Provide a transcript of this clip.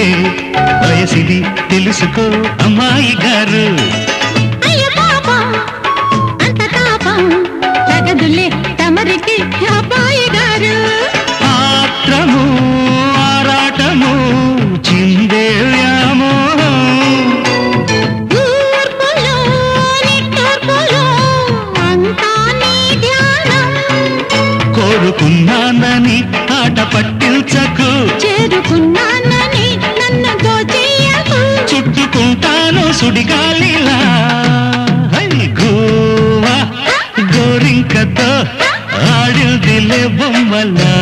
ఉంటే వయసిది తెలుసుకో అమ్మాయి గారు. అయ్య పాపం అంత తాపం తగదులే తమరికి అబ్బాయి గారు. ఆత్రము ఆరాటము చిందే వ్యామోహం ఊర్పులో నిట్టూర్పులో అంతా నీ ధ్యానం. కోరుకున్నానని ఆట పట్టించకు, చేరుకున్నానని నన్ను దోచేయకు. చుట్టుకుంటాను సుడిగాలిలా. హై గోవా గోరింకతో ఆడిందిలే బొమ్మలా.